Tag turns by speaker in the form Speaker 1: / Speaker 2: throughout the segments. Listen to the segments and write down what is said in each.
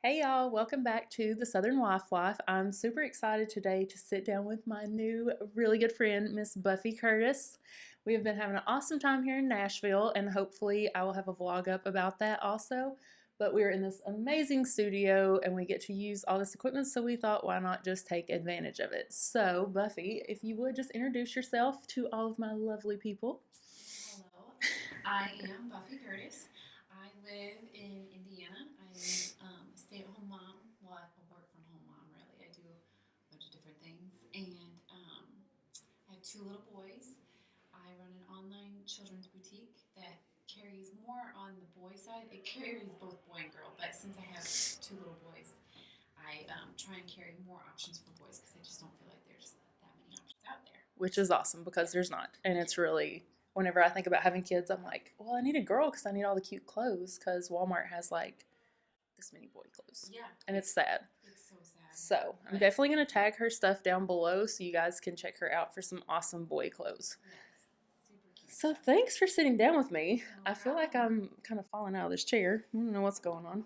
Speaker 1: Hey y'all, welcome back to the Southern Wife. I'm super excited today to sit down with my new really good friend, Miss Buffy Curtis. We have been having an awesome time here in Nashville, and hopefully I will have a vlog up about that also. But we're in this amazing studio and we get to use all this equipment, so we thought, why not just take advantage of it? So, Buffy, if you would just introduce yourself to all of my lovely people.
Speaker 2: Hello, I am Buffy Curtis. I live in Indiana. I'm a stay-at-home mom. Well, a work-from-home mom, really. I do a bunch of different things, and I have two little boys. I run an online children's boutique that carries more on the boy side. It carries both boy and girl, but since I have two little boys, I try and carry more options for boys because I just don't feel like there's that many options out there.
Speaker 1: Which is awesome because
Speaker 2: Yeah,
Speaker 1: there's not. And
Speaker 2: yeah,
Speaker 1: it's really, whenever I think about having kids, I'm like, well, I need a girl because I need all the cute clothes because Walmart has like this many boy clothes.
Speaker 2: yeah.
Speaker 1: And it's sad.
Speaker 2: It's so sad,
Speaker 1: So I'm
Speaker 2: but
Speaker 1: definitely going to tag her stuff down below so you guys can check her out for some awesome boy clothes.
Speaker 2: yes, super cute
Speaker 1: So
Speaker 2: stuff.
Speaker 1: thanks for sitting down with me.
Speaker 2: No
Speaker 1: I feel like
Speaker 2: problem.
Speaker 1: I'm kind of falling out of this chair. I don't know what's going on.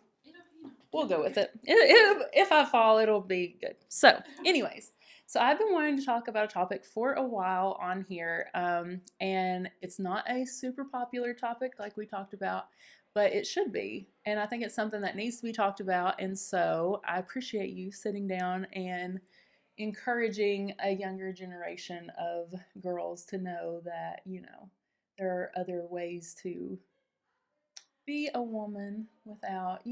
Speaker 1: We'll
Speaker 2: It'll
Speaker 1: go
Speaker 2: be
Speaker 1: with
Speaker 2: good.
Speaker 1: it. If I fall, it'll be good. So, anyways, so I've been wanting to talk about a topic for a while on here, and it's not a super popular topic like we talked about, but it should be. And I think it's something that needs to be talked about. And so I appreciate you sitting down and encouraging a younger generation of girls to know that, there are other ways to be a woman without,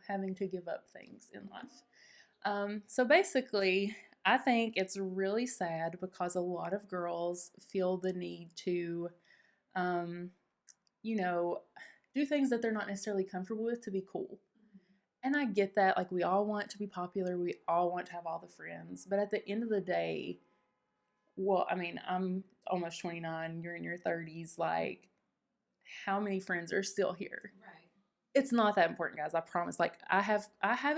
Speaker 1: having to give up things in life. So basically, I think it's really sad because a lot of girls feel the need to, um, you know, do things that they're not necessarily comfortable with to be cool. And I get that. Like, we all want to be popular, we all want to have all the friends. But at the end of the day, well, I mean, I'm almost 29, you're in your 30s. Like, how many friends are still here?
Speaker 2: Right.
Speaker 1: It's not that important, guys. I promise. Like, I have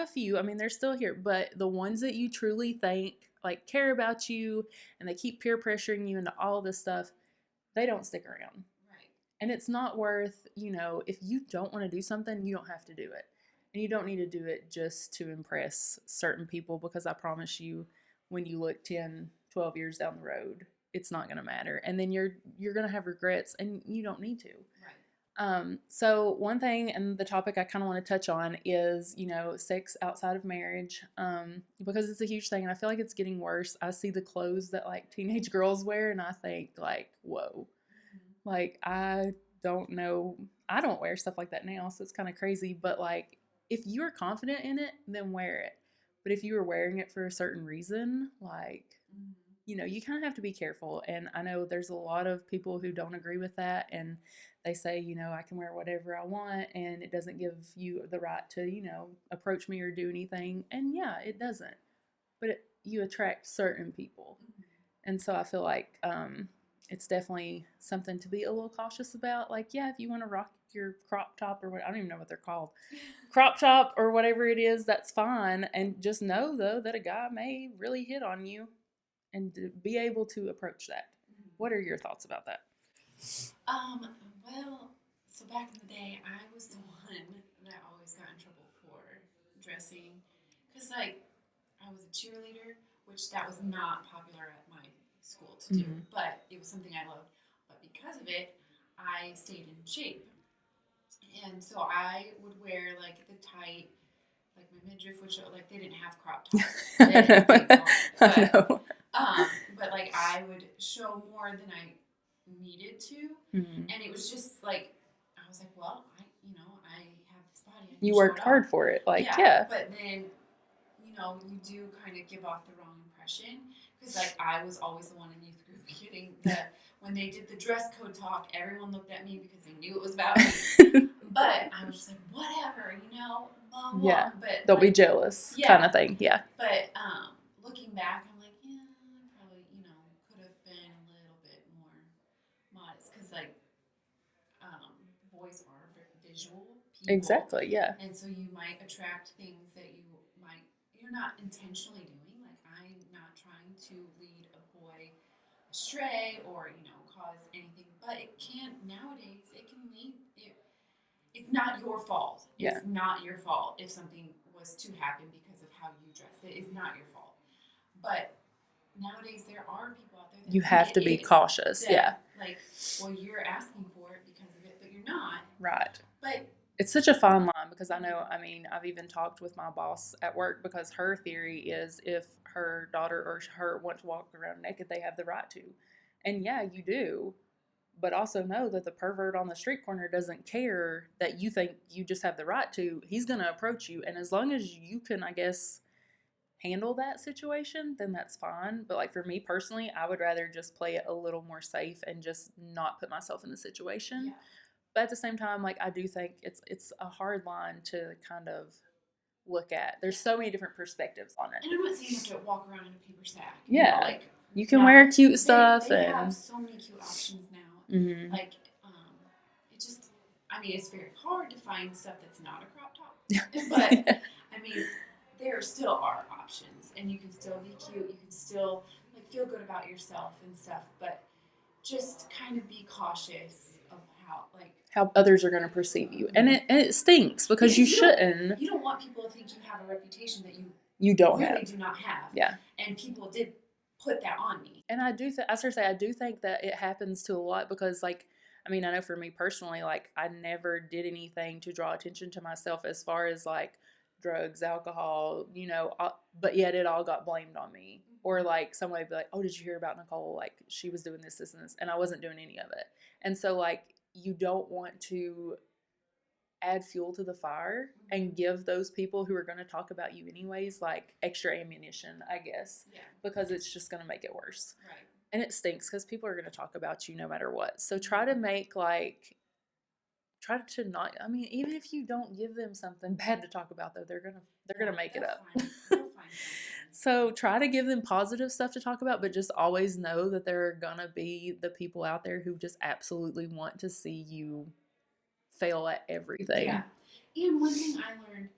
Speaker 1: a few. I mean, they're still here, but the ones that you truly think like care about you and they keep peer pressuring you into all this stuff, they don't stick around.
Speaker 2: Right.
Speaker 1: And it's not worth, if you don't want to do something, you don't have to do it. And you don't need to do it just to impress certain people, because I promise you, when you look 10, 12 years down the road, it's not going to matter. And then you're going to have regrets and you don't need to.
Speaker 2: Right.
Speaker 1: So one thing and the topic I kind of want to touch on is, sex outside of marriage, because it's a huge thing, and I feel like it's getting worse. I see the clothes that like teenage girls wear, and I think like, whoa, like I don't know, I don't wear stuff like that now, so it's kind of crazy. But like, if you're confident in it, then wear it. But if you are wearing it for a certain reason, like, you kind of have to be careful. And I know there's a lot of people who don't agree with that. And they say, I can wear whatever I want and it doesn't give you the right to, approach me or do anything. And yeah, it doesn't. But you attract certain people. And so I feel like it's definitely something to be a little cautious about. Like, yeah, if you want to rock your crop top or what, I don't even know what they're called, crop top or whatever it is, that's fine. And just know, though, that a guy may really hit on you and to be able to approach that. What are your thoughts about that?
Speaker 2: Um, well, so back in the day, I was the one that always got in trouble for dressing. Because, like, I was a cheerleader, which that was not popular at my school to do,
Speaker 1: Mm-hmm.
Speaker 2: but it was something I loved. But because of it, I stayed in shape. And so I would wear, like, the tight, like my midriff, which, like, they didn't have crop tops then, thank God.
Speaker 1: I know.
Speaker 2: But like I would show more than I needed to,
Speaker 1: Mm-hmm.
Speaker 2: and it was just like I was like, well, I have this body, I can
Speaker 1: You
Speaker 2: show
Speaker 1: worked
Speaker 2: it off.
Speaker 1: hard for it. Like,
Speaker 2: Yeah,
Speaker 1: yeah.
Speaker 2: but then you do kind of give off the wrong impression because like I was always the one in youth group getting the when they did the dress code talk, everyone looked at me because they knew it was about me. But I was just like, whatever, blah blah.
Speaker 1: Yeah.
Speaker 2: But
Speaker 1: They'll be
Speaker 2: like,
Speaker 1: jealous, kind
Speaker 2: yeah.
Speaker 1: of thing. Yeah.
Speaker 2: But looking back, I'm like, yeah, I probably could have been a little bit more modest because like boys are visual people,
Speaker 1: Exactly. Yeah.
Speaker 2: and so you might attract things that you're not intentionally doing. Like I'm not trying to lead a boy astray or cause anything, but it can nowadays it can lead it. It's not your fault.
Speaker 1: Yeah.
Speaker 2: It's not your fault if something was to happen because of how you dressed. It is not your fault. But nowadays there are people out there that
Speaker 1: you
Speaker 2: think
Speaker 1: have
Speaker 2: it
Speaker 1: to be
Speaker 2: is.
Speaker 1: cautious.
Speaker 2: That,
Speaker 1: Yeah.
Speaker 2: like, well, you're asking for it because of it, but you're not.
Speaker 1: Right.
Speaker 2: But
Speaker 1: it's such a fine line because I know, I mean, I've even talked with my boss at work because her theory is if her daughter or her wants to walk around naked, they have the right to. And yeah, you do. But also know that the pervert on the street corner doesn't care that you think you just have the right to. He's going to approach you. And as long as you can, I guess, handle that situation, then that's fine. But like for me personally, I would rather just play it a little more safe and just not put myself in the situation.
Speaker 2: yeah.
Speaker 1: But at the same time, like I do think it's a hard line to kind of look at. There's so many different perspectives on it.
Speaker 2: And I'm not saying you have to walk around in a paper sack.
Speaker 1: Yeah.
Speaker 2: You know, like
Speaker 1: you can wear cute stuff
Speaker 2: they
Speaker 1: and
Speaker 2: have so many cute options now.
Speaker 1: mm-hmm.
Speaker 2: Like, it just, I mean, it's very hard to find stuff that's not a crop top. But I mean, there still are options, and you can still be cute. You can still like feel good about yourself and stuff. But just kind of be cautious of
Speaker 1: how others are going to perceive you, and it stinks because you shouldn't.
Speaker 2: You don't want people to think you have a reputation that
Speaker 1: you don't
Speaker 2: really
Speaker 1: have.
Speaker 2: do not have.
Speaker 1: Yeah,
Speaker 2: and people did put that on me.
Speaker 1: And I do. I sort of say I do think that it happens to a lot because, like, I mean, I know for me personally, like, I never did anything to draw attention to myself as far as like drugs, alcohol, but yet it all got blamed on me. Or like somebody would be like, "Oh, did you hear about Nicole? Like she was doing this, this, and this," and I wasn't doing any of it. And so like you don't want to add fuel to the fire and give those people who are going to talk about you anyways like extra ammunition, I guess.
Speaker 2: Yeah.
Speaker 1: Because it's just going to make it worse.
Speaker 2: Right.
Speaker 1: And it stinks because people are going to talk about you no matter what. So try to not, I mean, even if you don't give them something bad to talk about though, they're gonna make it up.
Speaker 2: They'll find
Speaker 1: So try to give them positive stuff to talk about, but just always know that there are gonna be the people out there who just absolutely want to see you fail at everything.
Speaker 2: Yeah. And one thing I learned,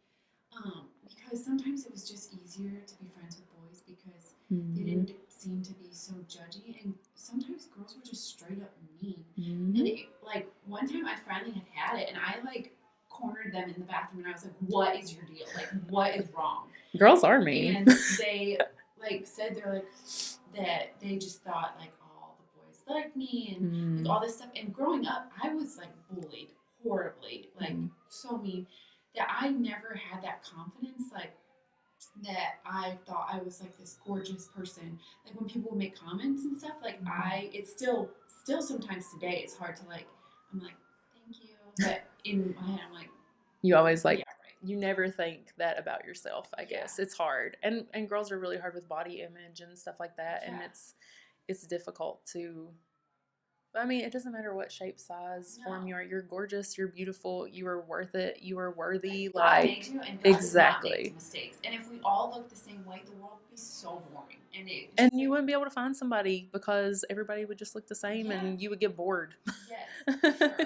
Speaker 2: because sometimes it was just easier to be friends with boys because they didn't seem to be so judgy, and sometimes girls were just straight up mean. And it, like one time I finally had it, and I like cornered them in the bathroom, and I was like, "What is your deal? Like, what is wrong?"
Speaker 1: Girls are mean.
Speaker 2: And they like said they're like that they just thought like all the boys like me and like all this stuff. And growing up, I was like bullied horribly, like so mean, that I never had that confidence, like that I thought I was like this gorgeous person. Like when people would make comments and stuff, like it's still sometimes today it's hard to like, I'm like, thank you, but in my head I'm like,
Speaker 1: you always like,
Speaker 2: yeah, right.
Speaker 1: You never think that about yourself, I guess. It's hard. And girls are really hard with body image and stuff like that. Yeah. And it's difficult to, I mean, it doesn't matter what shape, size, form you are. You're gorgeous. You're beautiful. You are worth it. You are worthy.
Speaker 2: God made you, and God
Speaker 1: exactly.
Speaker 2: Does not make mistakes. And if we all look the same way, the world would be so boring.
Speaker 1: And you wouldn't be able to find somebody because everybody would just look the same, and you would get bored.
Speaker 2: Yes, for sure.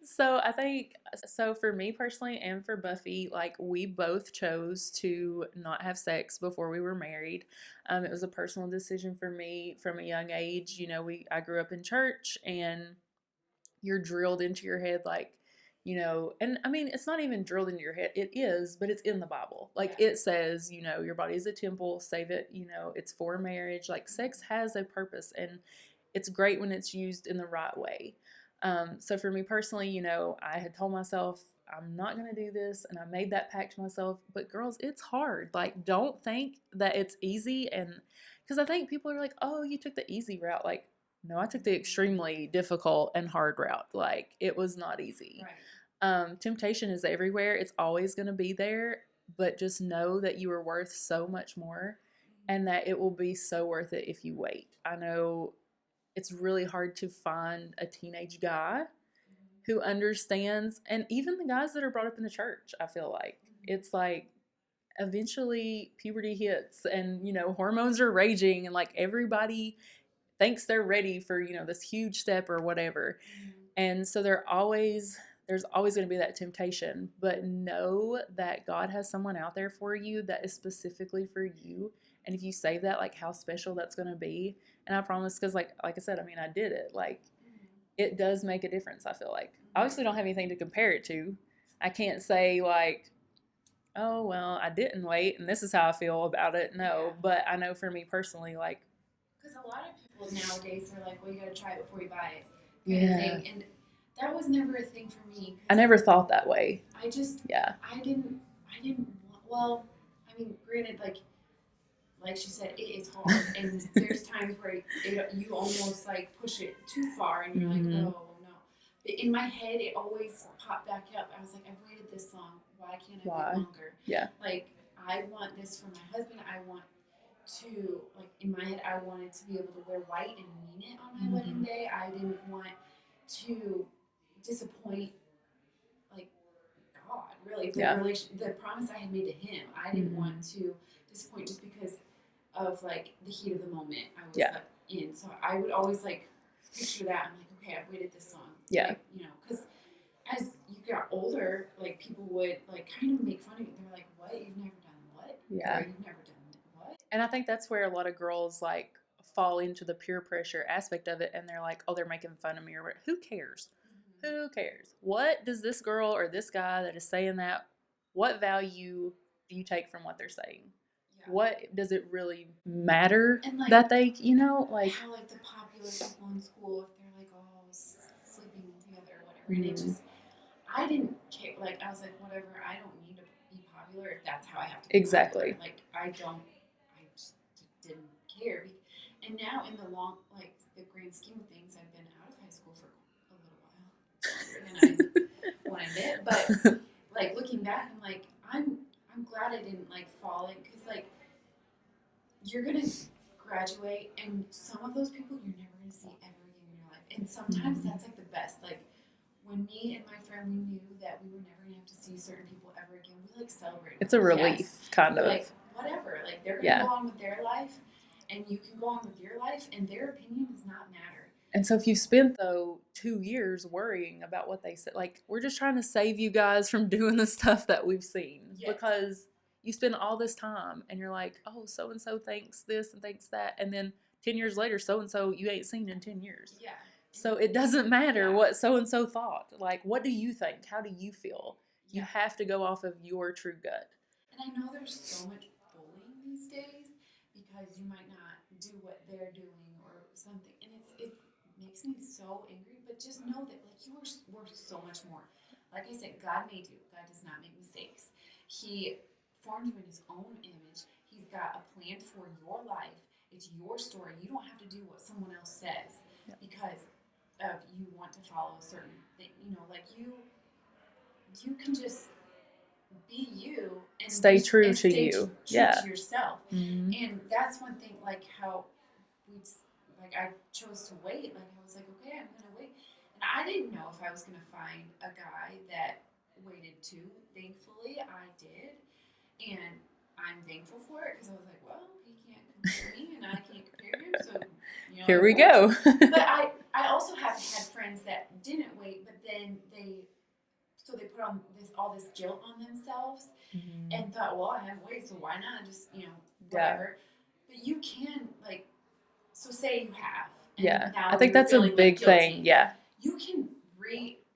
Speaker 1: So I think, so for me personally and for Buffy, like we both chose to not have sex before we were married. It was a personal decision for me from a young age. I grew up in church, and you're drilled into your head like, and I mean, it's not even drilled into your head. It is, but it's in the Bible. Like it says, your body is a temple, save it, it's for marriage. Like sex has a purpose, and it's great when it's used in the right way. So for me personally, I had told myself I'm not going to do this, and I made that pact to myself. But girls, it's hard. Like, don't think that it's easy. And because I think people are like, oh, you took the easy route. Like, no, I took the extremely difficult and hard route. Like, it was not easy.
Speaker 2: Right.
Speaker 1: Temptation is everywhere. It's always going to be there. But just know that you are worth so much more, and that it will be so worth it if you wait. I know it's really hard to find a teenage guy who understands, and even the guys that are brought up in the church, I feel like it's like eventually puberty hits, and hormones are raging, and like everybody thinks they're ready for this huge step or whatever. And so there's always going to be that temptation, but know that God has someone out there for you that is specifically for you. And if you save that, like how special that's going to be. And I promise, because like I said, I mean, I did it. Like it does make a difference. I feel like I obviously don't have anything to compare it to. I can't say like, oh, well, I didn't wait and this is how I feel about it. No,
Speaker 2: Yeah.
Speaker 1: but I know for me personally, like,
Speaker 2: Because a lot of people nowadays are like, well, you got to try it before you buy it, kind of
Speaker 1: yeah,
Speaker 2: thing. And that was never a thing for me.
Speaker 1: I
Speaker 2: Cause
Speaker 1: never thought that way.
Speaker 2: I just,
Speaker 1: Yeah.
Speaker 2: I didn't want, well, I mean, granted, like she said, it is hard. And there's times where you almost like push it too far and you're like,
Speaker 1: Mm-hmm.
Speaker 2: oh no. But in my head, it always popped back up. I was like, I've waited this long. Why can't I wait
Speaker 1: Why?
Speaker 2: longer?
Speaker 1: Yeah.
Speaker 2: Like, I want this for my husband. I want to, like, in my head, I wanted to be able to wear white and mean it on my wedding
Speaker 1: Mm-hmm.
Speaker 2: day. I didn't want to disappoint, like, God, really,
Speaker 1: Yeah.
Speaker 2: the promise I had made to him. I didn't
Speaker 1: Mm-hmm.
Speaker 2: want to disappoint just because of like the heat of the moment I was
Speaker 1: Yeah.
Speaker 2: like in. So I would always like picture that. I'm like, okay, I've waited this long.
Speaker 1: Yeah.
Speaker 2: Like, you know, because as you got older, like people would like kind of make fun of you. They're like, what? You've never done what?
Speaker 1: Yeah.
Speaker 2: Or you've never done what?
Speaker 1: And I think that's where a lot of girls like fall into the peer pressure aspect of it and they're like, oh, they're making fun of me or what. Who cares?
Speaker 2: Mm-hmm.
Speaker 1: Who cares? What does this girl or this guy that is saying that, what value do you take from what they're saying?
Speaker 2: Yeah.
Speaker 1: What does it really matter
Speaker 2: And like
Speaker 1: that they, you know, like
Speaker 2: how like the popular people in school, if they're like all sleeping together or whatever, and it
Speaker 1: mm,
Speaker 2: just I didn't care. Like I was like, whatever. I don't need to be popular if that's how I have to be
Speaker 1: exactly.
Speaker 2: popular. Like I don't. I just didn't care. And now in the long, like the grand scheme of things, I've been out of high school for a little while, longer than I wanted it. But like looking back, I'm like, I'm glad I didn't like fall in because like you're gonna graduate, and some of those people you're never gonna see ever again in your life. And sometimes that's like the best. Like when me and my friend we knew that we were never gonna have to see certain people ever again, we like celebrated.
Speaker 1: It's a relief,
Speaker 2: yes.
Speaker 1: kind
Speaker 2: We're
Speaker 1: of.
Speaker 2: like whatever. Like they're gonna
Speaker 1: Yeah.
Speaker 2: go on with their life, and you can go on with your life, and their opinion does not matter.
Speaker 1: And so if you spent though 2 years worrying about what they said, like we're just trying to save you guys from doing the stuff that we've seen
Speaker 2: Yes.
Speaker 1: because you spend all this time and you're like, oh, so and so thinks this and thinks that, and then 10 years later, so and so you ain't seen in 10 years.
Speaker 2: Yeah.
Speaker 1: So it doesn't matter
Speaker 2: Yeah.
Speaker 1: what so and so thought. Like, what do you think? How do you feel?
Speaker 2: Yeah.
Speaker 1: You have to go off of your true gut.
Speaker 2: And I know there's so much bullying these days because you might not do what they're doing or something, and it makes me so angry. But just know that like you are worth so much more. Like I said, God made you. God does not make mistakes. He formed you in His own image. He's got a plan for your life. It's your story. You don't have to do what someone else says because of you want to follow a certain thing. You know, like you can just be you and
Speaker 1: stay true
Speaker 2: and
Speaker 1: to
Speaker 2: stay
Speaker 1: you.
Speaker 2: True
Speaker 1: Yeah.
Speaker 2: to yourself.
Speaker 1: Mm-hmm.
Speaker 2: And that's one thing, like how we like I chose to wait. Like I was like, okay, I'm gonna wait, and I didn't know if I was gonna find a guy that waited too. Thankfully, I did, and I'm thankful for it because I was like, well, he can't compare me, and I can't compare him, so you know.
Speaker 1: Here we go.
Speaker 2: But I also have had friends that didn't wait, but then they put on all this guilt on themselves and thought, well, I haven't waited, so why not just whatever. Yeah. But you can like, so say you have, and
Speaker 1: yeah,
Speaker 2: now
Speaker 1: I think
Speaker 2: you're
Speaker 1: that's a
Speaker 2: feeling
Speaker 1: big
Speaker 2: like guilty.
Speaker 1: thing. Yeah,
Speaker 2: you can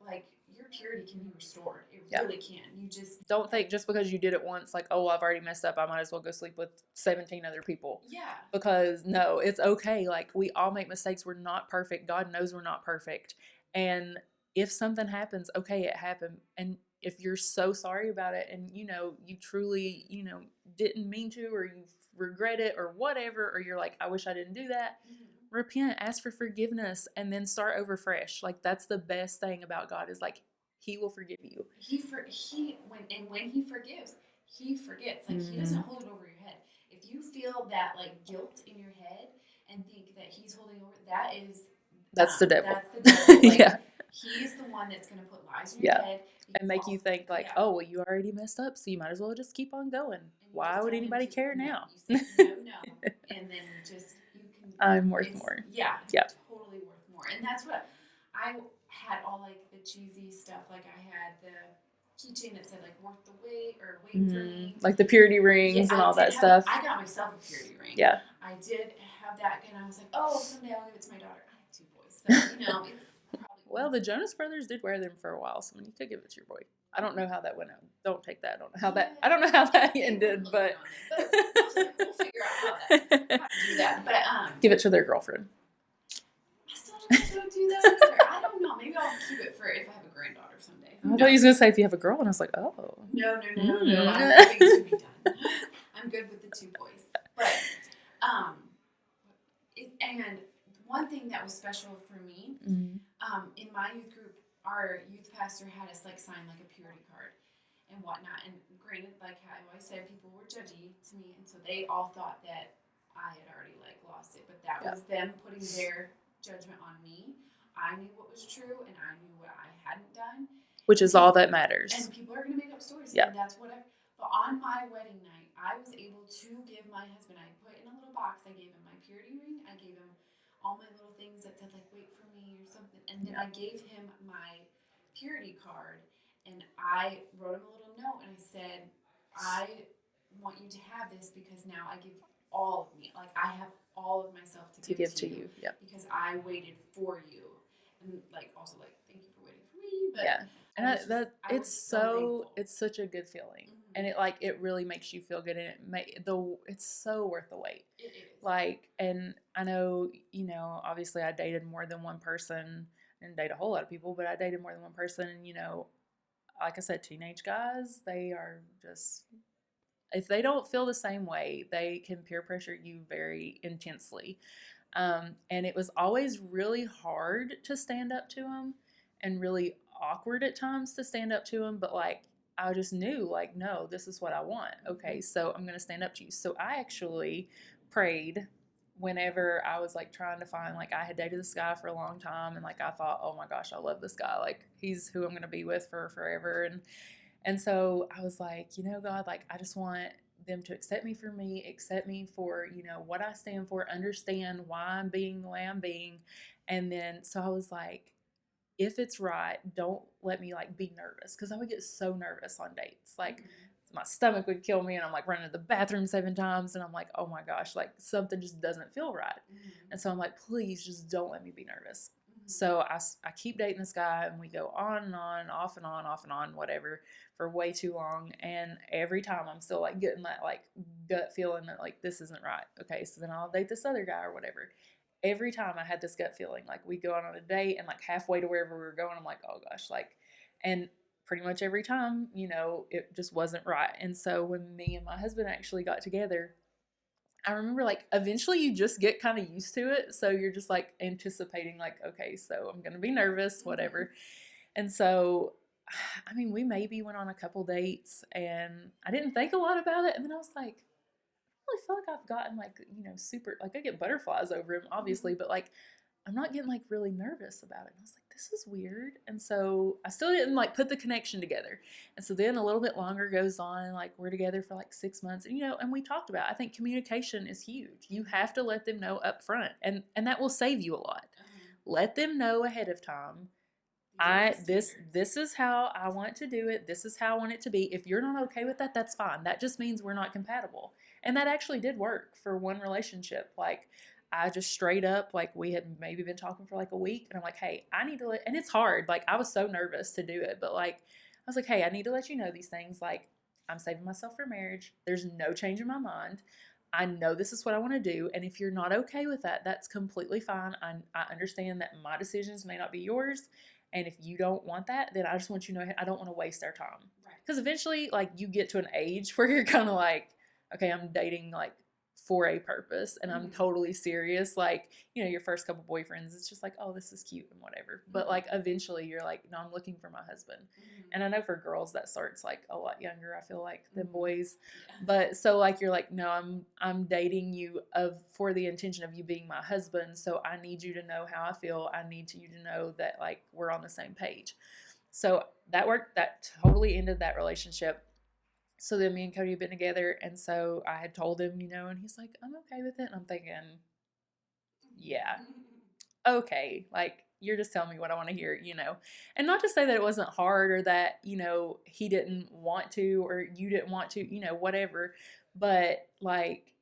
Speaker 2: like your purity can be restored. It really can. You just
Speaker 1: don't think just because you did it once, like, oh, I've already messed up, I might as well go sleep with 17 other people.
Speaker 2: Yeah.
Speaker 1: Because no, it's okay. Like we all make mistakes. We're not perfect. God knows we're not perfect. And if something happens, okay, it happened. And if you're so sorry about it and you truly, didn't mean to or you regret it or whatever, or you're like, I wish I didn't do that, repent, ask for forgiveness, and then start over fresh. Like that's the best thing about God is like He will forgive you.
Speaker 2: When He forgives, He forgets. Like He doesn't hold it over your head. If you feel that like guilt in your head and think that He's holding over, that's the devil. That's the devil. Like, yeah. He's the one that's going to put lies in your head
Speaker 1: and make you think like, oh, well, you already messed up, so you might as well just keep on going. Why would anybody care now?
Speaker 2: You say no, and then you can.
Speaker 1: I'm worth more.
Speaker 2: Yeah, totally worth more. And that's what I had all like the cheesy stuff. Like I had the keychain that said like worth the wait or wait for me.
Speaker 1: Like the purity rings and all that stuff.
Speaker 2: I got myself a purity ring.
Speaker 1: Yeah.
Speaker 2: I did have that, and I was like, oh, someday I'll give it to my daughter. I have 2 boys, so it's probably
Speaker 1: Well, the Jonas Brothers did wear them for a while, so I mean, you could give it to your boy. I don't know how that went out. Don't take that. I don't know how that. I don't know how that ended, but
Speaker 2: We'll figure out how to do that. But
Speaker 1: give it to their girlfriend.
Speaker 2: I still don't know how to do that either. I don't know. Maybe I'll keep it for if I have a granddaughter someday.
Speaker 1: I thought you was gonna say if you have a girl, and I was like, oh.
Speaker 2: No. I have things to be done. I'm good with the 2 boys. But and one thing that was special for me, in my youth group, our youth pastor had us like sign like a purity card and whatnot. And granted, like I always said, people were judgy to me, and so they all thought that I had already like lost it. But that was them putting their judgment on me. I knew what was true, and I knew what I hadn't done.
Speaker 1: Which is all that matters.
Speaker 2: And people are going to make up stories, and that's whatever. But on my wedding night, I was able to give my husband, I put in a little box, I gave him my purity ring, I gave him all my little things that said like, wait for me or something. And then I gave him my purity card, and I wrote him a little note, and I said, I want you to have this because now I give all of me. Like, I have all of myself to give to you.
Speaker 1: Yep.
Speaker 2: Because I waited for you. And like, also like, thank you for waiting for me. But
Speaker 1: and it's such a good feeling, and it really makes you feel good, and it's so worth the wait.
Speaker 2: It is.
Speaker 1: Like, and I know, obviously I dated more than one person, and date a whole lot of people, but I dated more than one person, and like I said, teenage guys, they are just, if they don't feel the same way, they can peer pressure you very intensely. And it was always really hard to stand up to them, and really awkward at times to stand up to them, but like I just knew, like, no, this is what I want. Okay, so I'm going to stand up to you. So I actually prayed whenever I was like trying to find, like, I had dated this guy for a long time, and like I thought, oh my gosh, I love this guy, like he's who I'm going to be with for forever. And so I was like, God, like, I just want them to accept me for what I stand for, understand why I'm being the way I'm being. And then so I was like, if it's right, don't let me like be nervous, because I would get so nervous on dates. Like, my stomach would kill me, and I'm like running to the bathroom 7 times, and I'm like, oh my gosh, like something just doesn't feel right. And so I'm like, please just don't let me be nervous. So I keep dating this guy, and we go on and on, off and on, whatever, for way too long. And every time I'm still like getting that like gut feeling that like this isn't right. Okay, so then I'll date this other guy or whatever. Every time I had this gut feeling, like we go on a date, and like halfway to wherever we were going, I'm like, oh gosh, like, and pretty much every time, it just wasn't right. And so when me and my husband actually got together, I remember like eventually you just get kind of used to it. So you're just like anticipating, like, okay, so I'm going to be nervous, whatever. And so, I mean, we maybe went on a couple dates, and I didn't think a lot about it. And then I was like, really feel like I've gotten like, super, like, I get butterflies over him, obviously, but like I'm not getting like really nervous about it. And I was like, this is weird. And so I still didn't like put the connection together. And so then a little bit longer goes on, like we're together for like 6 months, and we talked about, I think communication is huge. You have to let them know up front, and that will save you a lot. Let them know ahead of time. This is how I want to do it. This is how I want it to be. If you're not okay with that, that's fine. That just means we're not compatible. And that actually did work for one relationship. Like, I just straight up, like, we had maybe been talking for like a week, and I'm like, hey, I need to and it's hard. Like, I was so nervous to do it, but like, I was like, hey, I need to let you know these things. Like, I'm saving myself for marriage. There's no change in my mind. I know this is what I want to do. And if you're not okay with that, that's completely fine. I understand that my decisions may not be yours. And if you don't want that, then I just want you to know I don't want to waste our time. Because eventually, like, you get to an age where you're kind of like, okay, I'm dating like for a purpose, and I'm totally serious. Like, your first couple boyfriends, it's just like, oh, this is cute and whatever. But like eventually you're like, no, I'm looking for my husband. And I know for girls that starts like a lot younger, I feel like, than boys. But so like, you're like, no, I'm dating you for the intention of you being my husband. So I need you to know how I feel. I need you to know that like we're on the same page. So that worked. That totally ended that relationship. So then me and Cody had been together, and so I had told him, and he's like, I'm okay with it. And I'm thinking, yeah, okay, like, you're just telling me what I want to hear, And not to say that it wasn't hard, or that, he didn't want to, or you didn't want to, whatever. But like,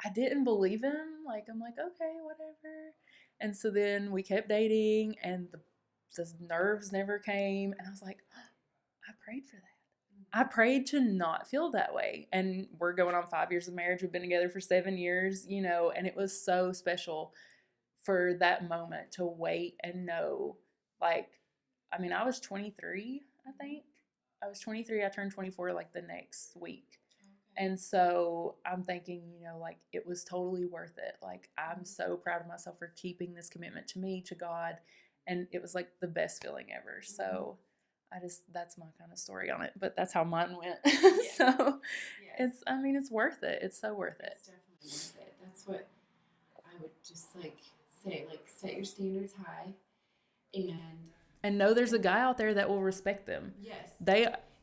Speaker 1: I didn't believe him. Like, I'm like, okay, whatever. And so then we kept dating, and the nerves never came. And I was like, I prayed for that. I prayed to not feel that way. And we're going on 5 years of marriage. We've been together for 7 years, and it was so special for that moment to wait and know, like, I mean, I was 23, I think. I was 23. I turned 24 like the next week.
Speaker 2: Okay.
Speaker 1: And so I'm thinking, like it was totally worth it. Like I'm so proud of myself for keeping this commitment to me, to God. And it was like the best feeling ever. So that's my kind of story on it. But that's how mine went.
Speaker 2: Yes.
Speaker 1: So
Speaker 2: Yes.
Speaker 1: it's worth it. It's so worth it.
Speaker 2: It's definitely worth it. That's what I would just like say. Like, set your standards high,
Speaker 1: And know there's a guy out there that will respect them.
Speaker 2: yes,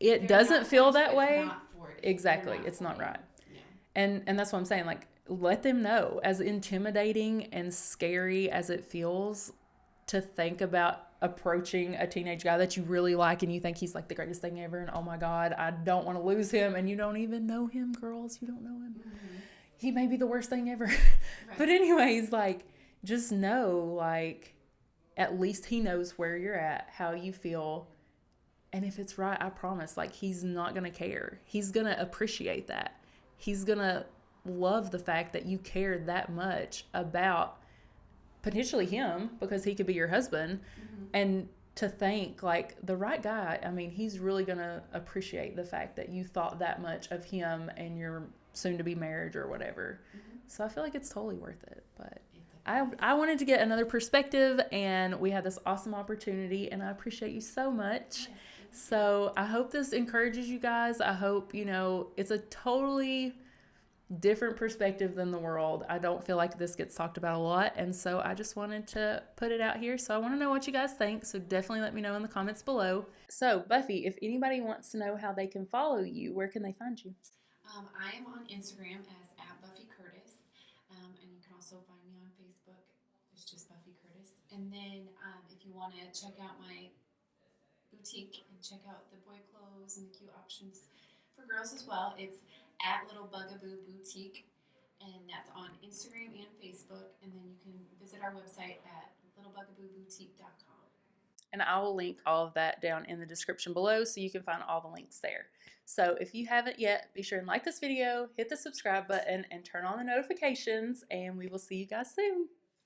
Speaker 1: It doesn't feel that way.
Speaker 2: Not for it.
Speaker 1: Exactly. It's not right.
Speaker 2: Yeah.
Speaker 1: And that's what I'm saying. Like, let them know, as intimidating and scary as it feels to think about approaching a teenage guy that you really like and you think he's like the greatest thing ever, and oh my God, I don't want to lose him, and you don't even know him, girls. You don't know him.
Speaker 2: Mm-hmm.
Speaker 1: He may be the worst thing ever.
Speaker 2: Right.
Speaker 1: But anyways, like, just know, like, at least he knows where you're at, how you feel. And if it's right, I promise, like, he's not going to care. He's going to appreciate that. He's going to love the fact that you care that much about potentially him, because he could be your husband.
Speaker 2: Mm-hmm.
Speaker 1: And to think, like, the right guy, I mean, he's really going to appreciate the fact that you thought that much of him and your soon-to-be marriage or whatever.
Speaker 2: Mm-hmm.
Speaker 1: So I feel like it's totally worth it. But I wanted to get another perspective, and we had this awesome opportunity, and I appreciate you so much. Yes. So I hope this encourages you guys. I hope, it's a totally different perspective than the world. I don't feel like this gets talked about a lot, and so I just wanted to put it out here. So I want to know what you guys think, so definitely let me know in the comments below. So Buffy, if anybody wants to know how they can follow you, where can they find you?
Speaker 2: I am on Instagram as @BuffyCurtis, and you can also find me on Facebook. It's just Buffy Curtis. And then if you want to check out my boutique and check out the boy clothes and the cute options for girls as well, it's @LittleBugaboo Boutique, and that's on Instagram and Facebook. And then you can visit our website at littlebugabooBoutique.com.
Speaker 1: And I will link all of that down in the description below, so you can find all the links there. So if you haven't yet, be sure and like this video, hit the subscribe button, and turn on the notifications, and we will see you guys soon.